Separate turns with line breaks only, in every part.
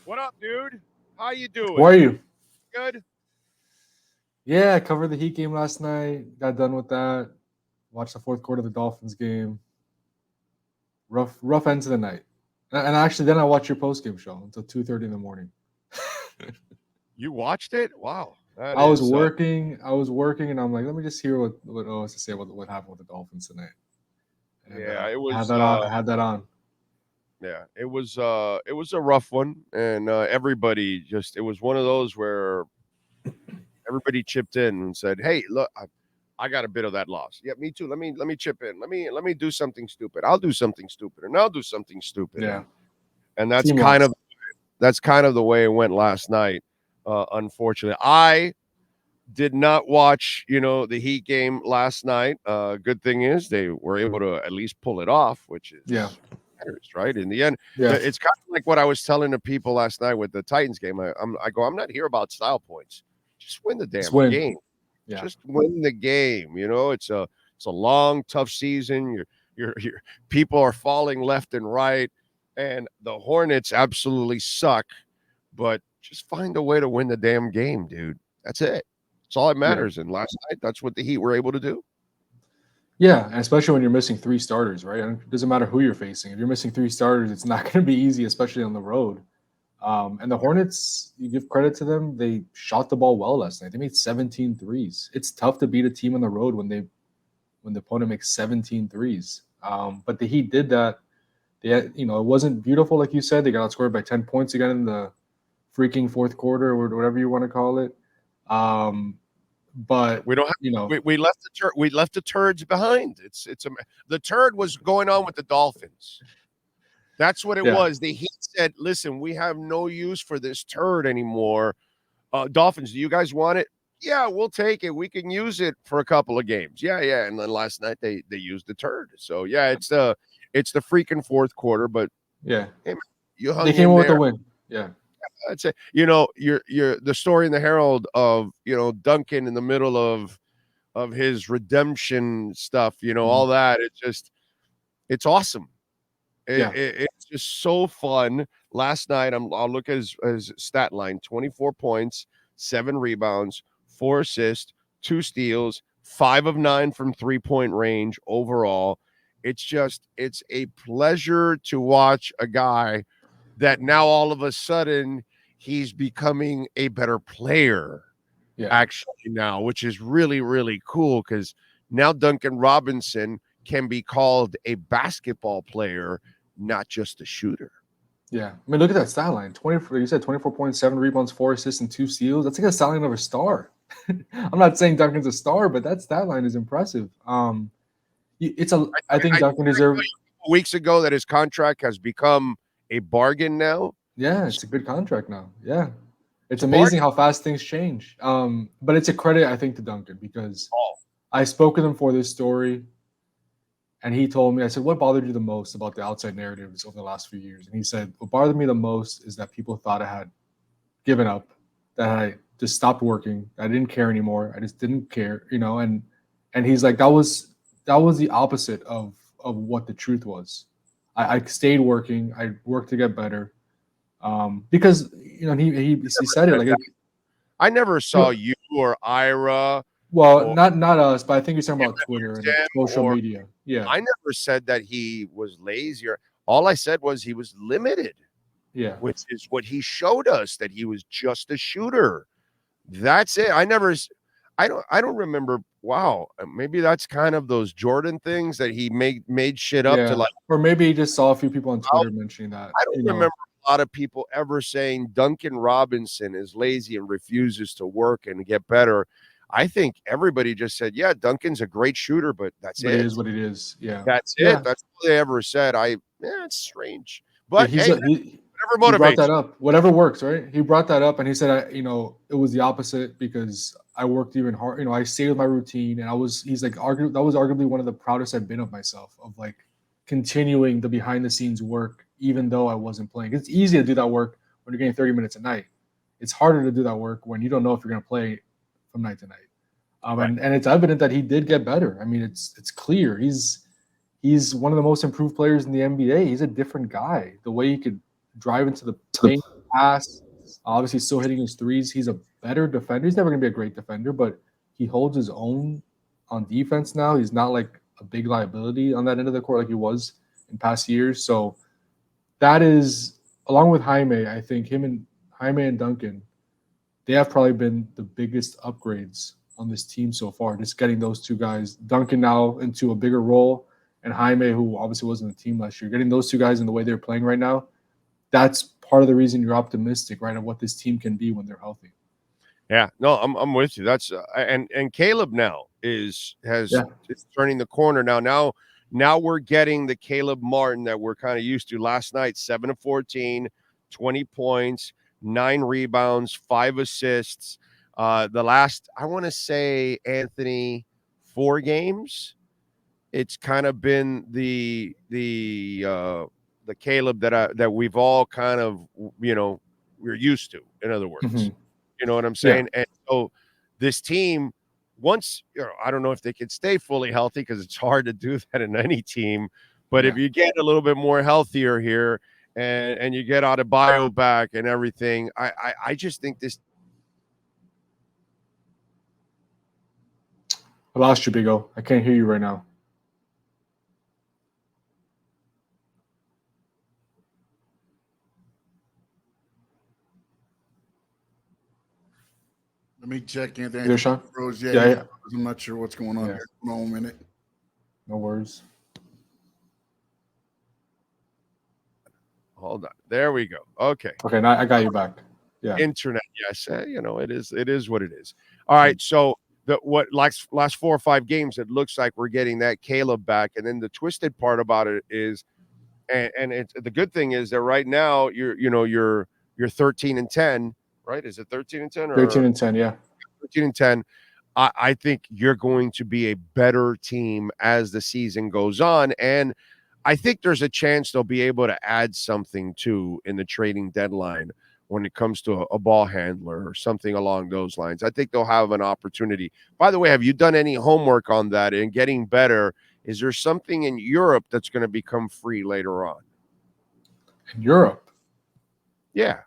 What up, dude? How you
How
doing?
are you?
Good?
Yeah, I covered the Heat game last night. Got done with that. Watched the fourth quarter of the Dolphins game. Rough end to the night. And actually, then I watched your post game show until 2:30 in the morning.
You watched it? Wow. That
I was
is
working. I was working, and I'm like, let me just hear what O has to say about what happened with the Dolphins tonight. And
yeah, it
I had
was
that on. I had that on.
yeah, it was a rough one and everybody just it was one of those where everybody chipped in and said, "Hey, look, I got a bit of that loss." Yeah, me too. Let me chip in. Let me do something stupid. I'll do something stupid and I'll do something stupid
Yeah,
and
team lost.
that's kind of the way it went last night. Unfortunately, I did not watch, the Heat game last night. Good thing is they were able to at least pull it off, which
Yeah,
is matters, right? In the end,
yeah.
it's kind of like what I was telling the people last night with the Titans game. I go, I'm not here about style points. Just win the
Just
damn
win.
game.
Yeah,
Just win the game. It's a long, tough season. Your people are falling left and right, and the Hornets absolutely suck. But just find a way to win the damn game, dude. That's it. That's all that
yeah.
matters. And last night, that's what the Heat were able to do.
Yeah, and especially when you're missing three starters, right? And it doesn't matter who you're facing. If you're missing three starters, it's not going to be easy, especially on the road. And the Hornets, you give credit to them, they shot the ball well last night. They made 17 threes. It's tough to beat a team on the road when the opponent makes 17 threes. But the Heat did that. It wasn't beautiful, like you said. They got outscored by 10 points again in the freaking fourth quarter or whatever you want to call it. Um, but,
We don't have.
you know,
We left the turds behind. The turd was going on with the Dolphins. That's what it
yeah,
was. The Heat said, "Listen, we have no use for this turd anymore. Dolphins, do you guys want it? Yeah, we'll take it. We can use it for a couple of games. Yeah, yeah." And then last night they used the turd. So yeah, it's the freaking fourth quarter. But
yeah.
hey, man, you
They
hung
came
in
up with a
there.
win. Yeah,
That's it. You're the story in the Herald of Duncan in the middle of his redemption stuff.
mhm,
All that. It's awesome.
yeah,
It's just so fun. Last night, I'll look at his stat line: 24 points, 7 rebounds, 4 assists, 2 steals, 5 of 9 from 3-point range overall. It's a pleasure to watch a guy that now all of a sudden he's becoming a better player
yeah.
actually now, which is really, really cool because now Duncan Robinson can be called a basketball player, not just a shooter.
Yeah, I mean, look at that stat line. 24. You said 24.7 rebounds, 4 assists, and 2 steals. That's like a stat line of a star. I'm not saying Duncan's a star, but that stat line is impressive. It's a. I think
I
Duncan deserved.
weeks ago that his contract has become a bargain now.
Yeah, it's a good contract now. Yeah, it's
It's a
amazing
bargain.
how fast things change. But it's a credit, I think, to Duncan because
Oh,
I spoke with him for this story, and he told me, I said, "What bothered you the most about the outside narratives over the last few years?" And he said, "What bothered me the most is that people thought I had given up, that I just stopped working. I didn't care anymore. I just didn't care, and he's like, that was the opposite of what the truth was. I stayed working. I worked to get better. Because he said it
said
like
that.
it,
I never
you
saw
know,
you or Ira
well,
or
not us, but I think he's talking about Twitter and
him
social
or
media. Yeah,
I never said that he was lazy or all I said was he was limited,
yeah,
which is what he showed us that he was just a shooter. That's it. I don't remember. Wow, maybe that's kind of those Jordan things that he made shit up to
yeah.
like.
Or maybe he just saw a few people on
I
Twitter mentioning that.
don't remember a lot of people ever saying Duncan Robinson is lazy and refuses to work and get better. I think everybody just said, "Yeah, Duncan's a great shooter, but that's
But it is
it.
what it is. Yeah,
That's it.
yeah.
That's all they ever said." Yeah, it's strange,
Yeah,
but hey, man,
he
whatever
brought
motivates
that
you.
up. Whatever works, right? He brought that up, and he said, it was the opposite because I worked even hard. I stayed with my routine, and I was. He's like, that was arguably one of the proudest I've been of myself, of like continuing the behind the scenes work, even though I wasn't playing. It's easy to do that work when you're getting 30 minutes a night. It's harder to do that work when you don't know if you're going to play from night to night.
Right.
And it's evident that he did get better. I mean, it's clear he's one of the most improved players in the NBA. He's a different guy. The way he could drive into the paint, pass. Obviously, still hitting his threes. He's a better defender. He's never going to be a great defender, but he holds his own on defense now. He's not like a big liability on that end of the court like he was in past years. So that is, along with Jaime, I think Jaime and Duncan, they have probably been the biggest upgrades on this team so far. Just getting those two guys, Duncan now into a bigger role, and Jaime, who obviously wasn't in the team last year, getting those two guys in the way they're playing right now, that's part of the reason you're optimistic, right, of what this team can be when they're healthy.
Yeah, no, I'm with you. That's and Claeb now is turning the corner now we're getting the Claeb Martin that we're kind of used to. Last night, 7 of 14, 20 points, 9 rebounds, 5 assists. The last, I want to say, Anthony, 4 games, it's kind of been the Claeb that we've all kind of, we're used to. In other words.
Mm-hmm.
You know what I'm saying? Yeah. And so this team, once, I don't know if they can stay fully healthy because it's hard to do that in any team. But if you get a little bit more healthier here and you get Adebayo back and everything, I just think this.
I lost you, Big O. I can't hear you right now.
Let me check Anthony.
There, Sean?
Yeah. I'm not sure what's going on here. Hold on a minute.
No worries.
Hold on. There we go. Okay.
Okay, now I got you back. Yeah.
Internet, yes. It is what it is. All right. So last 4 or 5 games, it looks like we're getting that Claeb back. And then the twisted part about it is, and it's the good thing is that right now you're 13-10. Right? Is it 13-10 or
13-10? Yeah,
13-10. I think you're going to be a better team as the season goes on, and I think there's a chance they'll be able to add something too in the trading deadline when it comes to a ball handler or something along those lines. I think they'll have an opportunity. By the way, have you done any homework on that and getting better? Is there something in Europe that's going to become free later on?
In Europe?
Yeah.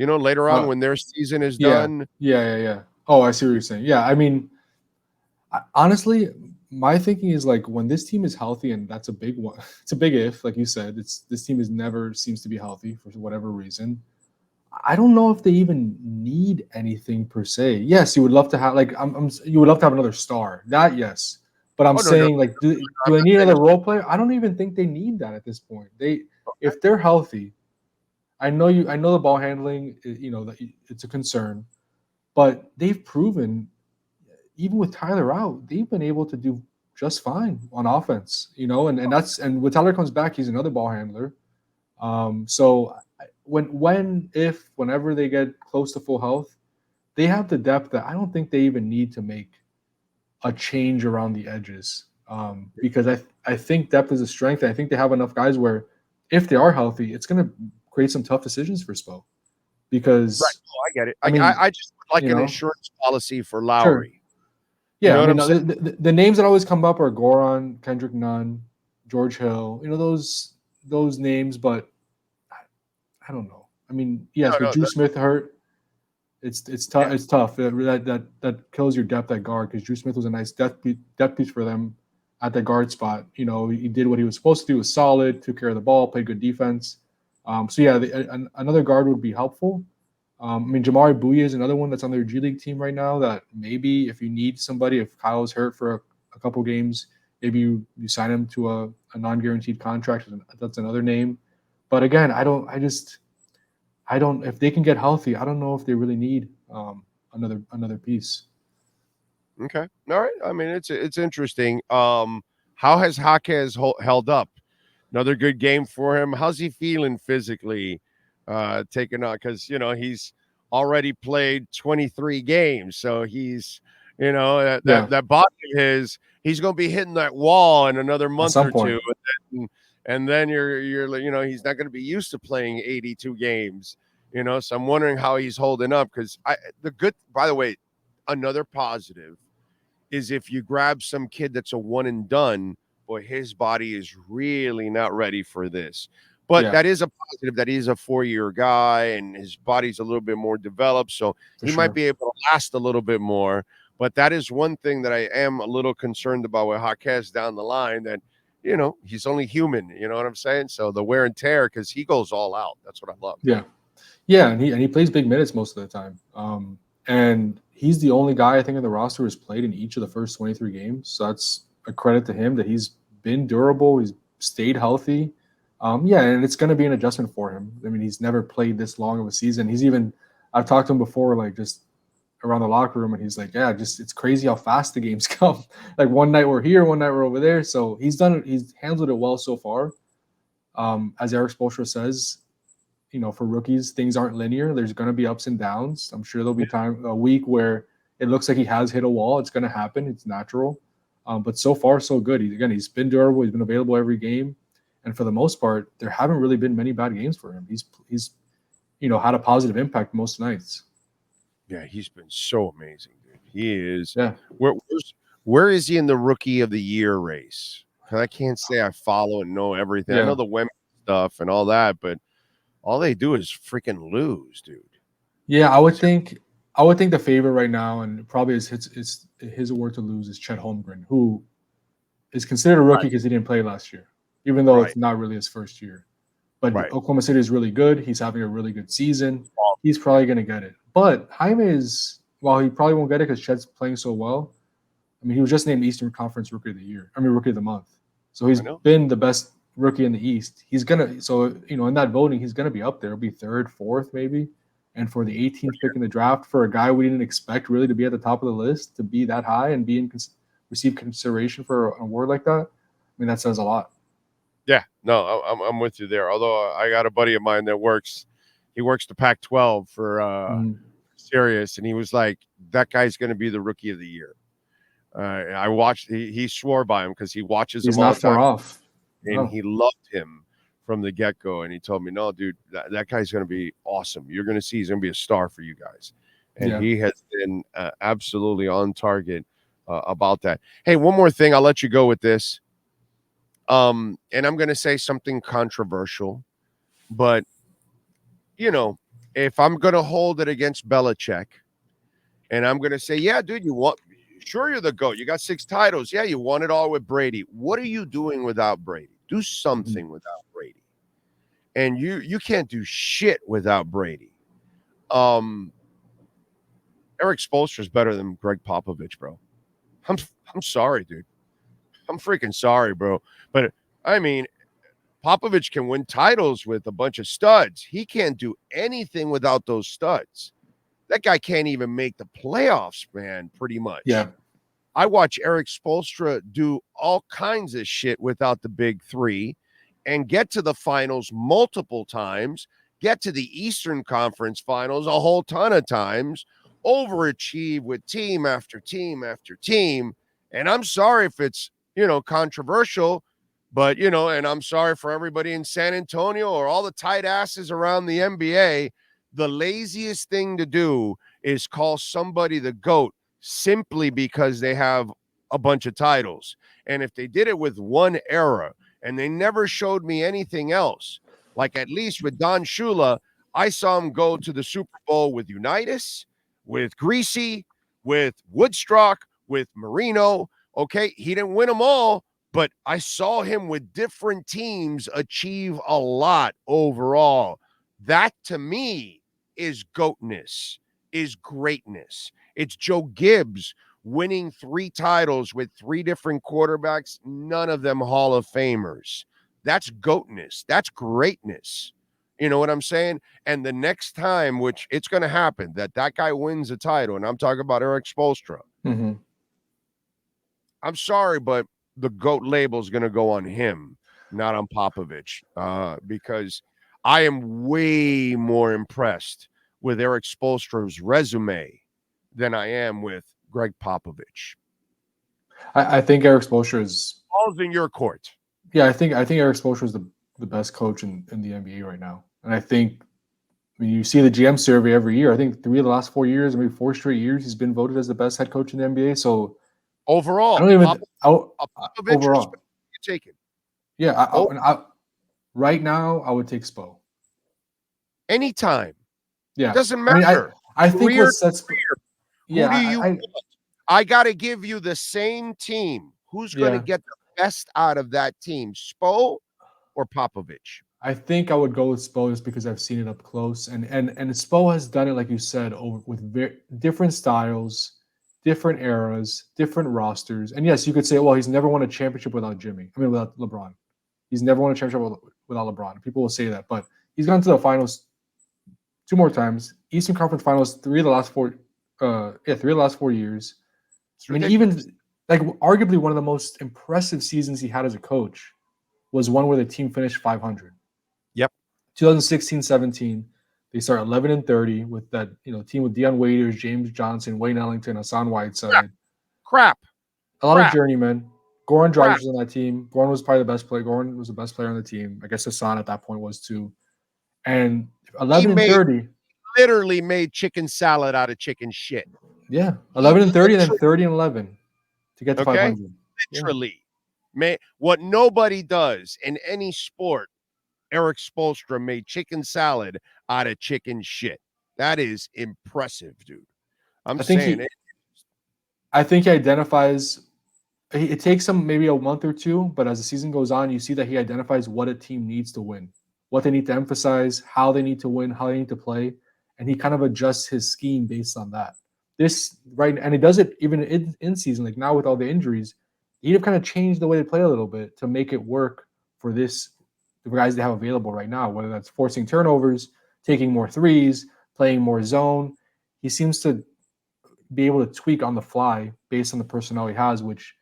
Later on when their season is done.
Yeah. Oh, I see what you're saying. Yeah, I mean, honestly, my thinking is like when this team is healthy, and that's a big one. It's a big if, like you said. This team never seems to be healthy for whatever reason. I don't know if they even need anything per se. Yes, you would love to have you would love to have another star. That yes, but I'm saying like, do they need another role player? I don't even think they need that at this point. If they're healthy. I know the ball handling, it's a concern, but they've proven, even with Tyler out, they've been able to do just fine on offense, and when Tyler comes back, he's another ball handler. So whenever they get close to full health, they have the depth that I don't think they even need to make a change around the edges. Because I think depth is a strength. I think they have enough guys where if they are healthy, it's going to create some tough decisions for Spo, because
I get it. I just would like an insurance policy for Lowry.
Sure. Yeah, the names that always come up are Goran, Kendrick Nunn, George Hill. Those names, but I don't know. I mean, yes, with Drew Smith hurt, it's tough. Yeah. It's tough. That kills your depth at guard, because Drew Smith was a nice depth piece for them at the guard spot. He did what he was supposed to do. Was solid, took care of the ball, played good defense. Another guard would be helpful. Jamari Bouye is another one that's on their G League team right now that maybe if you need somebody, if Kyle's hurt for a couple games, maybe you sign him to a non-guaranteed contract. That's another name. But again, if they can get healthy, I don't know if they really need another piece.
Okay. All right. I mean, it's interesting. How has Jaquez held up? Another good game for him. How's he feeling physically taking on? Because, he's already played 23 games. So he's, that body of his, he's going to be hitting that wall in another month or two. And then you're he's not going to be used to playing 82 games, So I'm wondering how he's holding up, because by the way, another positive is if you grab some kid that's a one and done, boy, his body is really not ready for this. But that is a positive that he's a 4-year guy and his body's a little bit more developed. So he might be able to last a little bit more. But that is one thing that I am a little concerned about with Jaquez down the line, that, you know, he's only human. You know what I'm saying? So the wear and tear, because he goes all out. That's what I love.
Yeah. Yeah, and he plays big minutes most of the time. And he's the only guy I think in the roster who's played in each of the first 23 games. So that's a credit to him that he's been durable. He's stayed healthy. Yeah, and it's going to be an adjustment for him. I mean, he's never played this long of a season. I've talked to him before, like just around the locker room, and he's like, yeah, just it's crazy how fast the games come. Like one night we're here, one night we're over there. So he's handled it well so far. As Erik Spoelstra says, you know, for rookies, things aren't linear. There's going to be ups and downs. I'm sure there'll be a week where it looks like he has hit a wall. It's going to happen. It's natural. But so far, so good. He's been durable. He's been available every game. And for the most part, there haven't really been many bad games for him. He's had a positive impact most nights.
Yeah, he's been so amazing, dude. He is.
Yeah.
Where is he in the rookie of the year race? I can't say I follow and know everything.
Yeah.
I know the women stuff and all that, but all they do is freaking lose, dude.
Yeah, I would think the favorite right now, and probably is his award to lose, is Chet Holmgren, who is considered a rookie because he didn't play last year, even though it's not really his first year. But Oklahoma City is really good. He's having a really good season. He's probably going to get it. But Jaime while he probably won't get it because Chet's playing so well, I mean, he was just named Eastern Conference Rookie of the Month. So he's been the best rookie in the East. He's going to, so, in that voting, he's going to be up there. He'll be third, fourth, maybe. And for the 18th pick in the draft, for a guy we didn't expect really to be at the top of the list, to be that high and receive consideration for an award like that, I mean, that says a lot.
Yeah, no, I'm with you there. Although I got a buddy of mine that works the Pac-12 for Sirius, and he was like, that guy's going to be the rookie of the year. I watched. He swore by him because he watches him all the time.
He's not far off,
and he loved him from the get-go. And he told me, no, dude, that guy's going to be awesome. You're going to see he's going to be a star for you guys. And he has been absolutely on target about that. Hey, one more thing. I'll let you go with this. And I'm going to say something controversial, but, if I'm going to hold it against Belichick and I'm going to say, yeah, dude, sure, you're the GOAT. You got 6 titles. Yeah, you won it all with Brady. What are you doing without Brady? Do something without Brady. And you can't do shit without Brady. Erik Spoelstra is better than Greg Popovich, bro. I'm sorry, dude. I'm freaking sorry, bro. But I mean, Popovich can win titles with a bunch of studs. He can't do anything without those studs. That guy can't even make the playoffs, man, pretty much.
Yeah.
I watch Erik Spoelstra do all kinds of shit without the big 3 and get to the finals multiple times, get to the Eastern Conference finals a whole ton of times, overachieve with team after team after team. And I'm sorry if it's, controversial, but, and I'm sorry for everybody in San Antonio or all the tight asses around the NBA. The laziest thing to do is call somebody the GOAT simply because they have a bunch of titles. And if they did it with one era and they never showed me anything else, like at least with Don Shula, I saw him go to the Super Bowl with Unitas, with Greasy, with Woodstock, with Marino. Okay, he didn't win them all, but I saw him with different teams achieve a lot overall. That, to me, is GOATness, is greatness. It's Joe Gibbs winning 3 titles with 3 different quarterbacks, none of them Hall of Famers. That's GOATness. That's greatness. You know what I'm saying? And the next time, which it's going to happen, that guy wins a title, and I'm talking about Erik Spoelstra.
Mm-hmm.
I'm sorry, but the GOAT label is going to go on him, not on Popovich, because I am way more impressed with Erik Spoelstra's resume than I am with Greg Popovich.
I think Erik Spoelstra is
all's in your court.
Yeah, I think Erik Spoelstra is the best coach in the NBA right now, and I think you see the GM survey every year. I think 3 of the last 4 years, maybe 4 straight years, he's been voted as the best head coach in the NBA. So
overall,
I don't even
Popovich
overall
you take it.
Yeah, Right now, I would take Spo.
Anytime.
Yeah.
Doesn't
I mean,
matter.
I think
Career
what sets
Who do you want? I got to give you the same team. Who's going to get the best out of that team, Spo or Popovich?
I think I would go with Spo just because I've seen it up close, and Spo has done it, like you said, with different styles, different eras, different rosters. And yes, you could say, well, he's never won a championship without without LeBron. He's never won a championship without LeBron. People will say that, but he's gone to the finals 2 more times, Eastern Conference Finals 3 of the last 4 years. I mean, even like arguably one of the most impressive seasons he had as a coach was one where the team finished 500.
Yep.
2016-17, they start 11-30 with that team with Dion Waiters, James Johnson, Wayne Ellington, Hassan Whiteside.
Crap.
A lot of journeymen. Goran Dragic was on that team. Goran was probably the best player. Goran was the best player on the team. I guess Hassan at that point was too. And 11-30.
Literally made chicken salad out of chicken shit.
Yeah. 11-30 and then 30-11 to get to 500.
Literally. Yeah. What nobody does in any sport, Erik Spoelstra made chicken salad out of chicken shit. That is impressive, dude. I
think he identifies. It takes him maybe a month or two, but as the season goes on, you see that he identifies what a team needs to win, what they need to emphasize, how they need to win, how they need to play, and he kind of adjusts his scheme based on that. And he does it even in season, like now with all the injuries, he'd kind of changed the way they play a little bit to make it work for the guys they have available right now, whether that's forcing turnovers, taking more threes, playing more zone. He seems to be able to tweak on the fly based on the personnel he has, which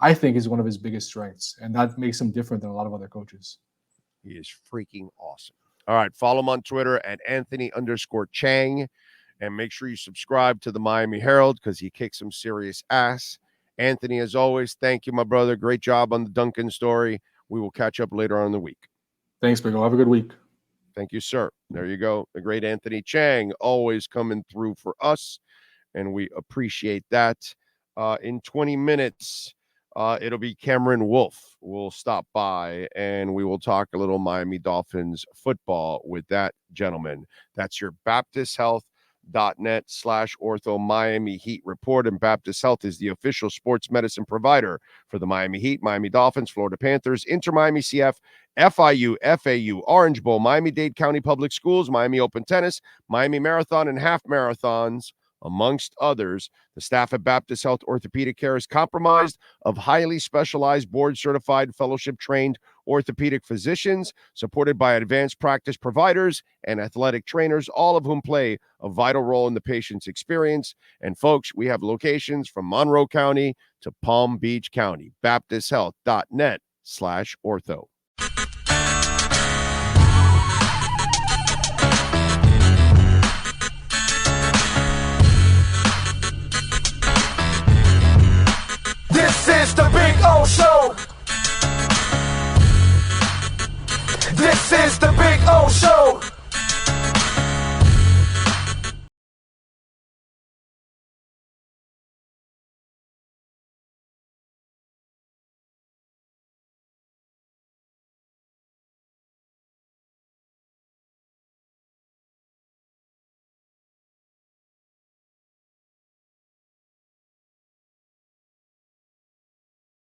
I think is one of his biggest strengths, and that makes him different than a lot of other coaches.
He is freaking awesome. All right, follow him on Twitter at Anthony_Chiang, and make sure you subscribe to the Miami Herald because he kicks some serious ass. Anthony, as always, thank you, my brother. Great job on the Duncan story. We will catch up later on in the week.
Thanks, Big O. Have a good week.
Thank you, sir. There you go. The great Anthony Chiang always coming through for us, and we appreciate that. In 20 minutes, it'll be Cameron Wolf. We'll stop by, and we will talk a little Miami Dolphins football with that gentleman. That's your BaptistHealth.net/ortho Miami Heat report. And Baptist Health is the official sports medicine provider for the Miami Heat, Miami Dolphins, Florida Panthers, Inter Miami CF, FIU, FAU, Orange Bowl, Miami-Dade County Public Schools, Miami Open Tennis, Miami Marathon and half marathons, amongst others. The staff at Baptist Health Orthopedic Care is comprised of highly specialized, board-certified, fellowship-trained orthopedic physicians, supported by advanced practice providers and athletic trainers, all of whom play a vital role in the patient's experience. And folks, we have locations from Monroe County to Palm Beach County. BaptistHealth.net/ortho.